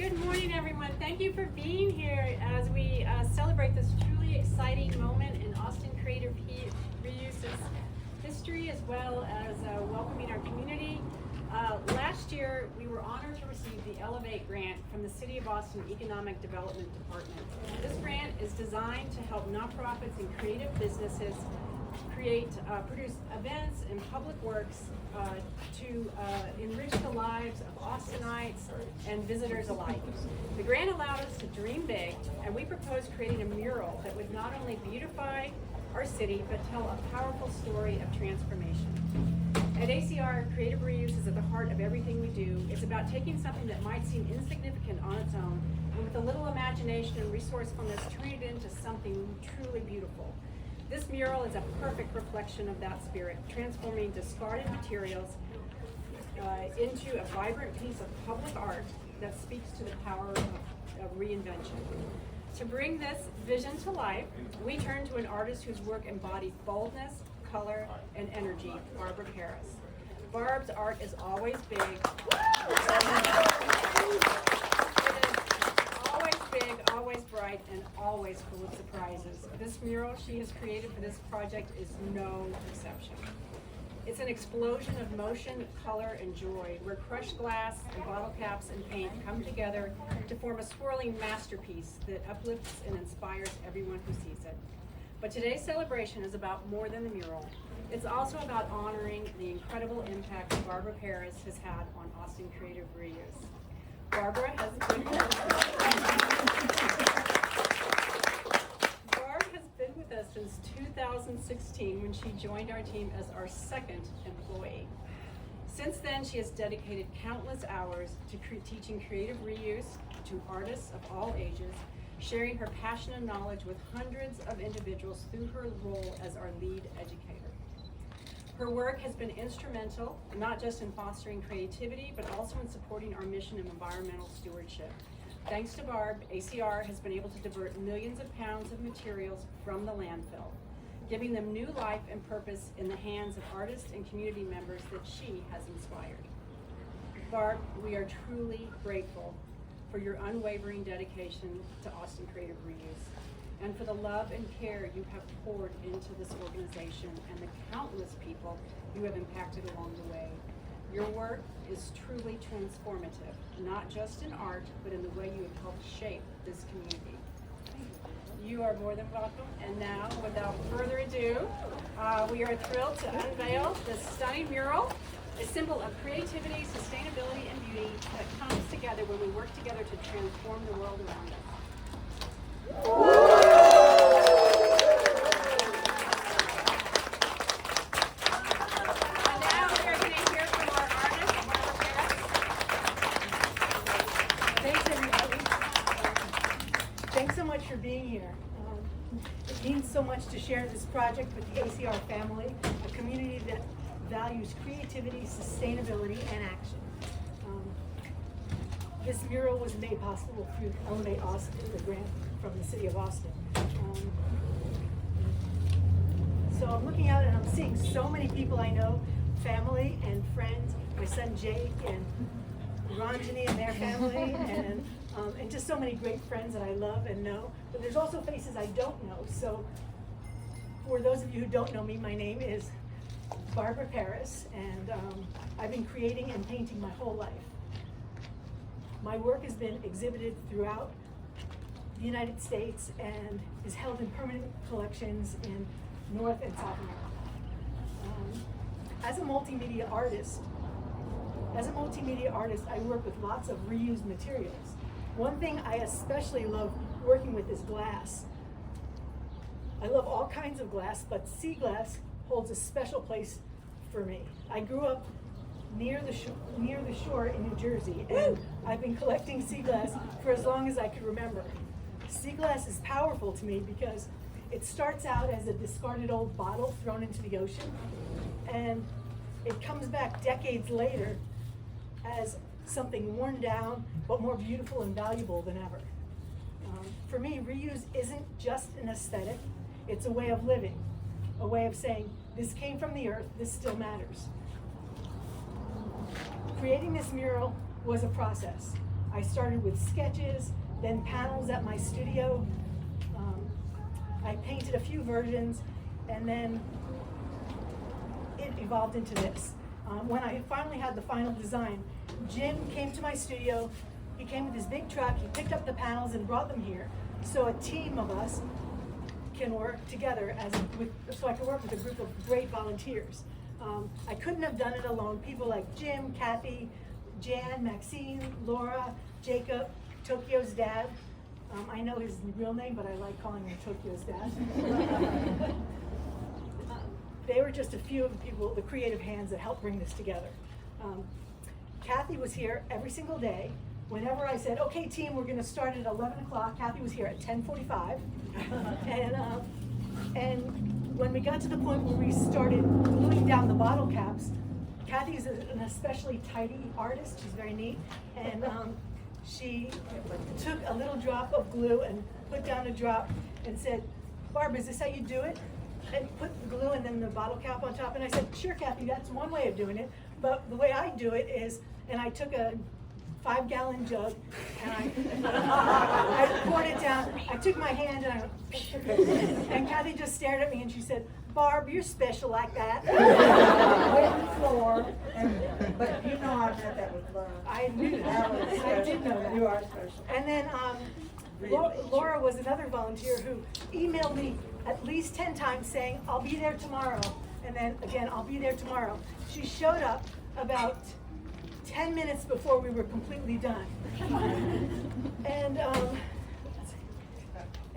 Good morning, everyone. Thank you for being here as we celebrate this truly exciting moment in Austin Creative Reuse's history, as well as welcoming our community. Last year, we were honored to receive the Elevate grant from the City of Austin Economic Development Department. This grant is designed to help nonprofits and creative businesses produce events and public works to enrich the lives of Austinites and visitors alike. The grant allowed us to dream big, and we proposed creating a mural that would not only beautify our city, but tell a powerful story of transformation. At ACR, creative reuse is at the heart of everything we do. It's about taking something that might seem insignificant on its own, and with a little imagination and resourcefulness, turning it into something truly beautiful. This mural is a perfect reflection of that spirit, transforming discarded materials into a vibrant piece of public art that speaks to the power of reinvention. To bring this vision to life, we turn to an artist whose work embodies boldness, color, and energy, Barbara Paris. Barb's art is always big. Always bright, and always full of surprises. This mural she has created for this project is no exception. It's an explosion of motion, color, and joy, where crushed glass and bottle caps and paint come together to form a swirling masterpiece that uplifts and inspires everyone who sees it. But today's celebration is about more than the mural. It's also about honoring the incredible impact Barbara Paris has had on Austin Creative Reuse. Barb has been with us since 2016 when she joined our team as our second employee. Since then, she has dedicated countless hours to teaching creative reuse to artists of all ages, sharing her passion and knowledge with hundreds of individuals through her role as our lead educator. Her work has been instrumental, not just in fostering creativity, but also in supporting our mission of environmental stewardship. Thanks to Barb, ACR has been able to divert millions of pounds of materials from the landfill, giving them new life and purpose in the hands of artists and community members that she has inspired. Barb, we are truly grateful for your unwavering dedication to Austin Creative Reuse, and for the love and care you have poured into this organization and the countless people you have impacted along the way. Your work is truly transformative, not just in art, but in the way you have helped shape this community. You are more than welcome, and now, without further ado, we are thrilled to unveil this stunning mural, a symbol of creativity, sustainability, and beauty that comes together when we work together to transform the world around us. Thanks so much for being here. It means so much to share this project with the ACR family, a community that values creativity, sustainability, and action. This mural was made possible through Elevate Austin, the grant from the City of Austin. So I'm looking out and I'm seeing so many people I know, family and friends, my son Jake and Ranjani and their family, and just so many great friends that I love and know. But there's also faces I don't know. So for those of you who don't know me, my name is Barbara Paris, and I've been creating and painting my whole life. My work has been exhibited throughout the United States and is held in permanent collections in North and South America. As a multimedia artist, I work with lots of reused materials. One thing I especially love working with is glass. I love all kinds of glass, but sea glass holds a special place for me. I grew up near the shore in New Jersey, and I've been collecting sea glass for as long as I could remember. Sea glass is powerful to me because it starts out as a discarded old bottle thrown into the ocean, and it comes back decades later as something worn down, but more beautiful and valuable than ever. For me, reuse isn't just an aesthetic, it's a way of living, a way of saying, this came from the earth, this still matters. Creating this mural was a process. I started with sketches, then panels at my studio. I painted a few versions, and then it evolved into this. When I finally had the final design, Jim came to my studio. He came with his big truck, he picked up the panels and brought them here. So a team of us can work together so I can work with a group of great volunteers. I couldn't have done it alone. People like Jim, Kathy, Jan, Maxine, Laura, Jacob, Tokyo's dad. I know his real name, but I like calling him Tokyo's dad. They were just a few of the people, the creative hands that helped bring this together. Kathy was here every single day. Whenever I said, okay team, we're gonna start at 11 o'clock, Kathy was here at 10:45. And when we got to the point where we started gluing down the bottle caps, Kathy is an especially tidy artist, she's very neat, and she took a little drop of glue and put down a drop and said, Barb, is this how you do it? And put the glue and then the bottle cap on top. And I said, sure, Kathy, that's one way of doing it. But the way I do it is, and I took a 5-gallon jug and I poured it down. I took my hand and I went, and Kathy just stared at me and she said, Barb, you're special like that. On the floor, but you know I meant that with love. I knew that. I did know that. You are special. And then Laura was another volunteer who emailed me at least 10 times saying, I'll be there tomorrow. And then again, I'll be there tomorrow. She showed up about 10 minutes before we were completely done.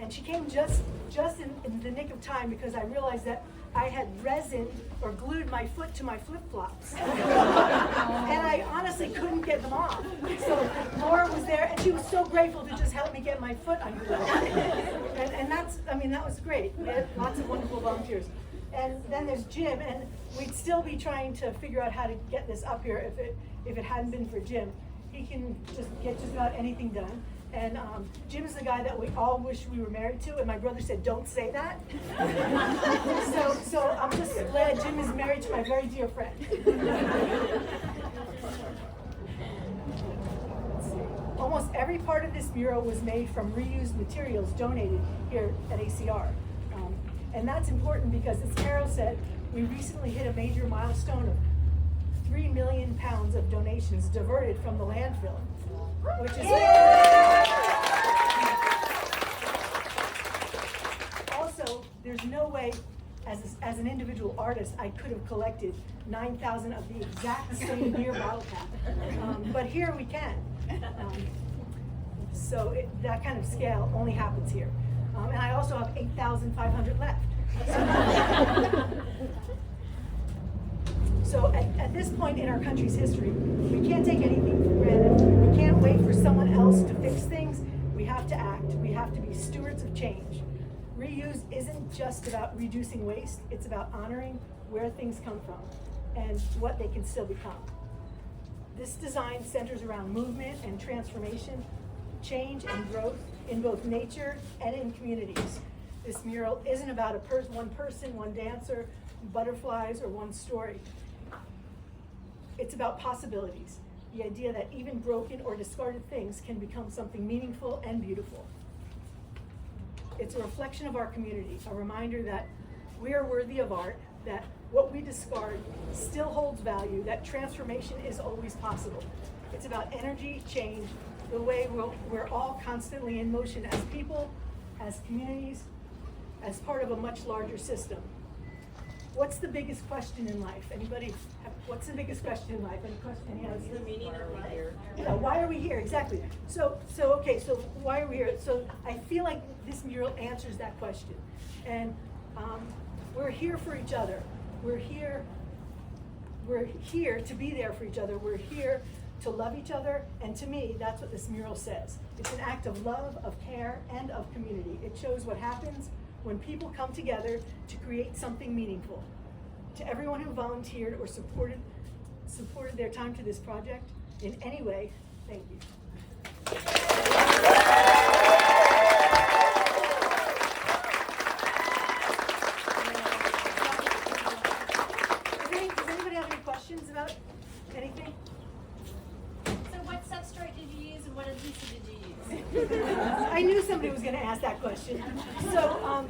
And she came just in the nick of time because I realized that I had resin or glued my foot to my flip-flops. And I honestly couldn't get them off. So Laura was there and she was so grateful to just help me get my foot unglued. And that was great. We had lots of wonderful volunteers. And then there's Jim, and we'd still be trying to figure out how to get this up here if it hadn't been for Jim. He can just get just about anything done. And Jim's the guy that we all wish we were married to, and my brother said, don't say that. so I'm just glad Jim is married to my very dear friend. Almost every part of this mural was made from reused materials donated here at ACR. And that's important because, as Carol said, we recently hit a major milestone of 3 million pounds of donations diverted from the landfill, which is also, there's no way as an individual artist I could have collected 9,000 of the exact same beer bottle cap, but here we can. So that kind of scale only happens here. And I also have 8,500 left. So at this point in our country's history, we can't take anything for granted. We can't wait for someone else to fix things. We have to act. We have to be stewards of change. Reuse isn't just about reducing waste. It's about honoring where things come from and what they can still become. This design centers around movement and transformation, change and growth in both nature and in communities. This mural isn't about one person, one dancer, butterflies, or one story. It's about possibilities, the idea that even broken or discarded things can become something meaningful and beautiful. It's a reflection of our community, a reminder that we are worthy of art, that what we discard still holds value, that transformation is always possible. It's about energy, change, the way we're all constantly in motion as people, as communities, as part of a much larger system. What's the biggest question in life? What's the biggest question in life? Any others? The meaning of life. Yeah, why are we here? Exactly. So why are we here? So I feel like this mural answers that question. And we're here for each other. We're here to be there for each other. We're here to love each other, and to me, that's what this mural says. It's an act of love, of care, and of community. It shows what happens when people come together to create something meaningful. To everyone who volunteered or supported their time to this project in any way, thank you. Does anybody have any questions about anything? So what substrate did you use and what currency did you use? I knew somebody was gonna ask that question. So,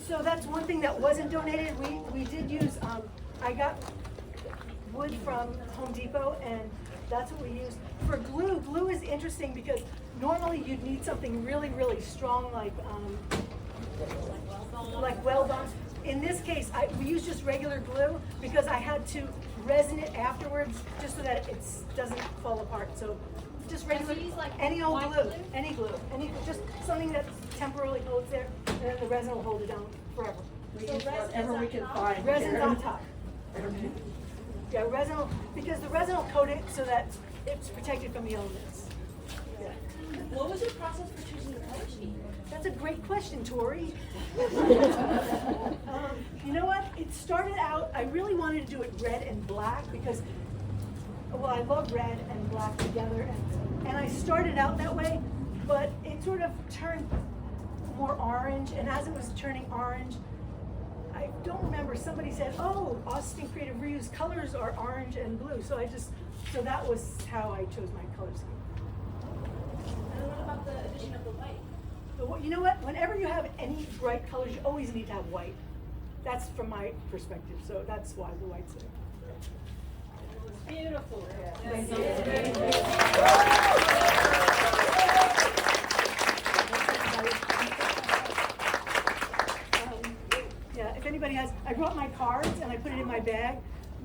so that's one thing that wasn't donated. We did use, I got wood from Home Depot, and that's what we used. For glue, glue is interesting because normally you'd need something really, really strong, like Wellbond. In this case, we used just regular glue because I had to resin it afterwards just so that it doesn't fall apart. So just regular, So you use, like, any old white glue, glue? any glue, just something that temporarily holds there, and then the resin will hold it down forever. We So use resin whatever is we on can top? find. Resin's on top. Yeah, resin because the resin will coat it so that it's protected from the elements. Yeah. What was your process for choosing the color scheme? That's a great question, Tori. You know what? It started out, I really wanted to do it red and black because, well, I love red and black together, and I started out that way, but it sort of turned more orange, and as it was turning orange, I don't remember, somebody said, oh, Austin Creative Reuse colors are orange and blue, so so that was how I chose my color scheme. And what about the addition of the white? But you know what? Whenever you have any bright colors, you always need to have white. That's from my perspective, so that's why the white's there. Beautiful. Yeah, if anybody has, I brought my cards and I put it in my bag,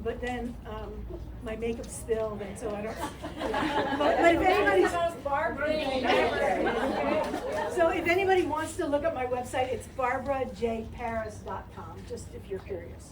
but then my makeup spilled, and so I don't. Yeah. But if anybody's, so if anybody wants to look up my website, it's barbarajparis.com. Just if you're curious.